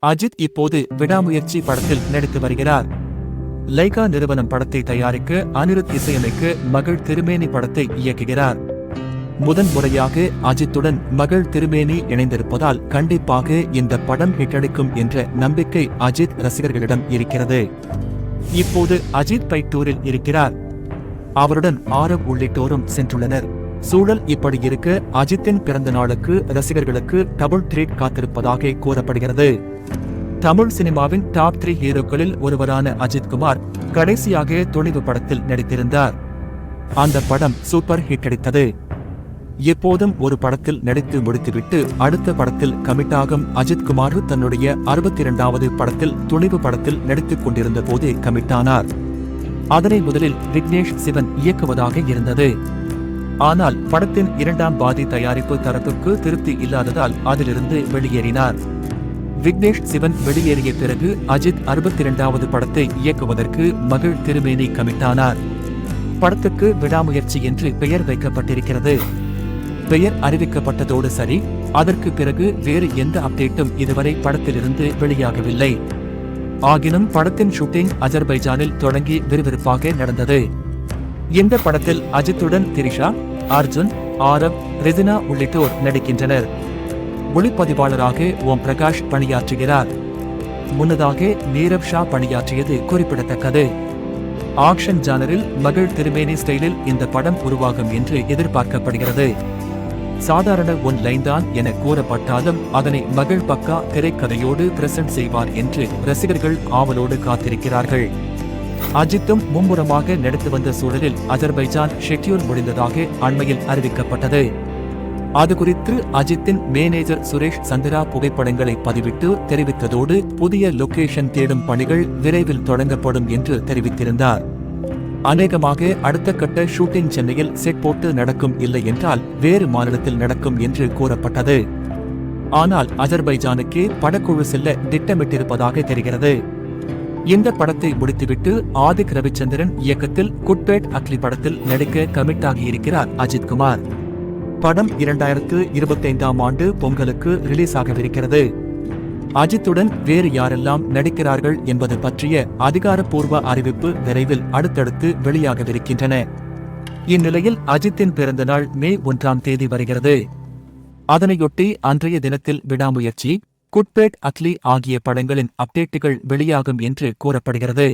அஜித் இப்போது விடாமுயற்சி படத்தில் நடித்து வருகிறார். லைகா நிறுவனம் படத்தை தயாரிக்க, அனிருத் இசையமைக்க, மகள் திருமேனி படத்தை இயக்குகிறார். முதன் முறையாக அஜித்துடன் மகள் திருமேனி இணைந்திருப்பதால் கண்டிப்பாக இந்த படம் ஹிட்டடிக்கும் என்ற நம்பிக்கை அஜித் ரசிகர்களிடம் இருக்கிறது. இப்போது அஜித் பைக் டூரில் இருக்கிறார். அவருடன் ஆரவ் உள்ளிட்டோரும் சென்றுள்ளனர். சூழல் இப்படி இருக்க, அஜித்தின் பிறந்த நாளுக்கு ரசிகர்களுக்கு டபுள் ட்ரீட் காத்திருப்பதாக கூறப்படுகிறது. தமிழ் சினிமாவின் டாப் 3 ஹீரோக்களில் ஒருவரான அஜித்குமார் கடைசியாக துணிவு படத்தில் நடித்திருந்தார். அந்த படம் சூப்பர் ஹிட் அடித்தது. எப்போதும் ஒரு படத்தில் நடித்து முடித்துவிட்டு அடுத்த படத்தில் கமிட்டாகும் அஜித்குமார் தன்னுடைய 62வது படத்தில் துணிவு படத்தில் நடித்துக் கொண்டிருந்த போது கமிட்டானார். அதனை முதலில் விக்னேஷ் சிவன் இயக்குவதாக இருந்தது. ஆனால் படத்தின் 2ஆம் பாதி தயாரிப்பு தரப்புக்கு திருப்தி இல்லாததால் அதிலிருந்து வெளியேறினார். விக்னேஷ் சிவன் வெளியேறிய பிறகு அஜித் 62வது படத்தை இயக்குவதற்கு மகள் திருமேனி கமிட்டானார். படத்துக்கு விடாமுயற்சி என்று பெயர் வைக்கப்பட்டிருக்கிறது. பெயர் அறிவிக்கப்பட்டதோடு சரி, அதற்கு பிறகு வேறு எந்த அப்டேட்டும் இதுவரை படத்திலிருந்து வெளியாகவில்லை. ஆகினும் படத்தின் ஷூட்டிங் அஜர்பைஜானில் தொடங்கி விறுவிறுப்பாக நடந்தது. இந்த படத்தில் அஜித்துடன் திரிஷா, அர்ஜுன், ஆரவ், ரெஜினா உள்ளிட்டோர் நடிக்கின்றனர். ஒளிப்பதிவாளராக ஓம் பிரகாஷ் பணியாற்றுகிறார். முன்னதாக நீரவ் ஷா பணியாற்றியது குறிப்பிடத்தக்கது. ஆக்ஷன் ஜானரில் மகள் திருமேனி ஸ்டைலில் இந்த படம் உருவாகும் என்று எதிர்பார்க்கப்படுகிறது. சாதாரண ஒன் லைன் தான் என கூறப்பட்டாலும் அதனை மகள் பக்கா திரைக்கதையோடு பிரசன்ட் செய்வார் என்று ரசிகர்கள் ஆவலோடு காத்திருக்கிறார்கள். அஜித்தும் மும்முரமாக நடித்து வந்த சூழலில் அஜர்பைஜான் ஷெட்யூல் முடிந்ததாக அண்மையில் அறிவிக்கப்பட்டது. அது குறித்து அஜித்தின் மேனேஜர் சுரேஷ் சந்திரா புகைப்படங்களை பதிவிட்டு தெரிவித்ததோடு புதிய லொகேஷன் தேடும் பணிகள் விரைவில் தொடங்கப்படும் என்று தெரிவித்திருந்தார். அநேகமாக அடுத்த கட்ட ஷூட்டிங் சென்னையில் செட் போட்டு நடக்கும், இல்லை என்றால் வேறு மாநிலத்தில் நடக்கும் என்று கூறப்பட்டது. ஆனால் அஜர்பைஜானுக்கு படக்குழு செல்ல திட்டமிட்டிருப்பதாக தெரிகிறது. இந்த படத்தை முடித்துவிட்டு ஆதிக் ரவிச்சந்திரன் இயக்கத்தில் குட்பேட் அக்லி படத்தில் நடிக்க கமிட் ஆகியிருக்கிறார் அஜித்குமார். படம் 2025ஆம் ஆண்டு பொங்கலுக்கு ரிலீஸ் ஆகவிருக்கிறது. அஜித்துடன் வேறு யாரெல்லாம் நடிக்கிறார்கள் என்பது பற்றிய அதிகாரப்பூர்வ அறிவிப்பு விரைவில் அடுத்தடுத்து வெளியாகவிருக்கின்றன. இந்நிலையில் அஜித்தின் பிறந்த நாள் மே 1ஆம் தேதி வருகிறது. அதனையொட்டி அன்றைய தினத்தில் விடாமுயற்சி, குட்பேட் அக்லி ஆகிய படங்களின் அப்டேட்டுகள் வெளியாகும் என்று கூறப்படுகிறது.